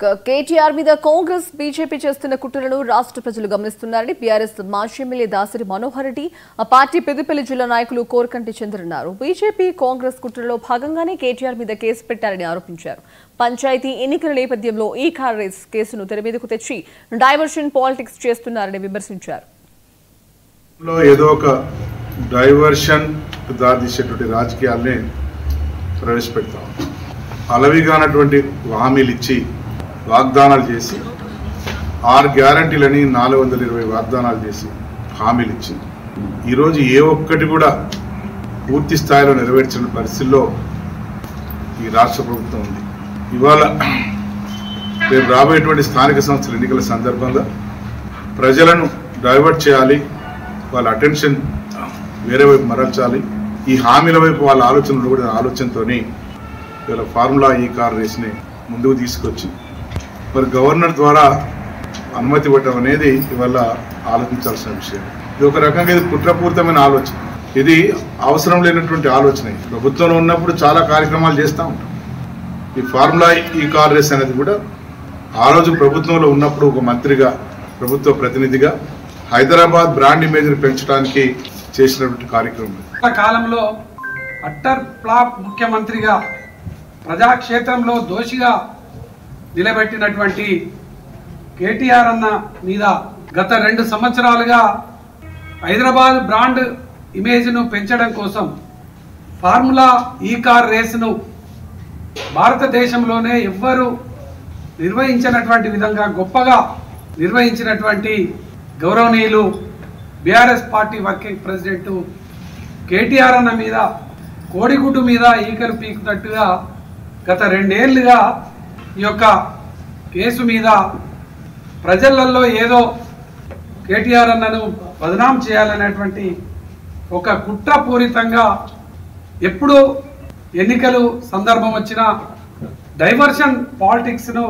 కేటీఆర్ మీద కాంగ్రెస్ బీజేపీ చేస్తున్న కుట్రలను రాష్ట్ర ప్రజలు గమనిస్తున్నారని బీఆర్ఎస్ మాజీ ఎమ్మెల్యే దాసరి మనోహర్ రెడ్డి ఆ పార్టీ పెద్దపల్లి జిల్లా నాయకులు కోరకంటి చంద్ర అన్నారు. బీజేపీ కాంగ్రెస్ కుట్రలో భాగంగానే కేటీఆర్ మీద కేసు పెట్టారని ఆరోపించారు. పంచాయతీ ఎన్నికల నేపథ్యంలో ఈ కార్ రేస్ కేసును తెర మీదకు తెచ్చి డైవర్షన్ పాలిటిక్స్ చేస్తున్నారని విమర్శించారు. ఏదో ఒక డైవర్షన్ దారితీసేటువంటి రాజకీయాల్ని ప్రవేశపెడతాం. అలవిగానటువంటి హామీలు ఇచ్చి వాగ్దానాలు చేసి 6 గ్యారంటీలని 420 వాగ్దానాలు చేసి హామీలు ఇచ్చి ఈరోజు ఏ ఒక్కటి కూడా పూర్తి స్థాయిలో నెరవేర్చిన పరిస్థితుల్లో ఈ రాష్ట్ర ప్రభుత్వం ఉంది. ఇవాళ రేపు రాబోయేటువంటి స్థానిక సంస్థల ఎన్నికల సందర్భంగా ప్రజలను డైవర్ట్ చేయాలి, వాళ్ళ అటెన్షన్ వేరే వైపు మరల్చాలి, ఈ హామీల వైపు వాళ్ళ ఆలోచనలు కూడా ఆలోచనతో ఇవాళ ఫార్ములా ఈ కార్ రేస్ని ముందుకు తీసుకొచ్చి మరి గవర్నర్ ద్వారా అనుమతి ఇవ్వటం అనేది ఇవాళ ఆలోచించాల్సిన విషయం. ఇది ఒక రకంగా ఇది కుట్రపూరితమైన ఆలోచన, ఇది అవసరం లేనటువంటి ఆలోచన. ప్రభుత్వంలో ఉన్నప్పుడు చాలా కార్యక్రమాలు చేస్తూ ఉంటాం. ఈ ఫార్ములా ఈ కార్ రేస్ అనేది కూడా ఆ రోజు ప్రభుత్వంలో ఉన్నప్పుడు ఒక మంత్రిగా, ప్రభుత్వ ప్రతినిధిగా హైదరాబాద్ బ్రాండ్ ఇమేజ్ని పెంచడానికి చేసినటువంటి కార్యక్రమం. కాలంలో అట్టర్ ఫ్లాప్ ముఖ్యమంత్రిగా ప్రజాక్షేత్రంలో దోషిగా నిలబెట్టినటువంటి కేటీఆర్ అన్న మీద గత 2 సంవత్సరాలుగా హైదరాబాద్ బ్రాండ్ ఇమేజ్ను పెంచడం కోసం ఫార్ములా ఈ కార్ రేసును భారతదేశంలోనే ఎవ్వరూ నిర్వహించినటువంటి విధంగా గొప్పగా నిర్వహించినటువంటి గౌరవనీయులు BRS party working president KTR అన్న మీద కోడిగుడ్డు మీద ఈకలు పీకున్నట్టుగా గత 2 ఏళ్లుగా ఈ యొక్క కేసు మీద ప్రజలలో ఏదో కేటీఆర్ అన్నను బదనాం చేయాలనేటువంటి ఒక కుట్రపూరితంగా ఎప్పుడు ఎన్నికలు సందర్భం వచ్చినా డైవర్షన్ పాలిటిక్స్ను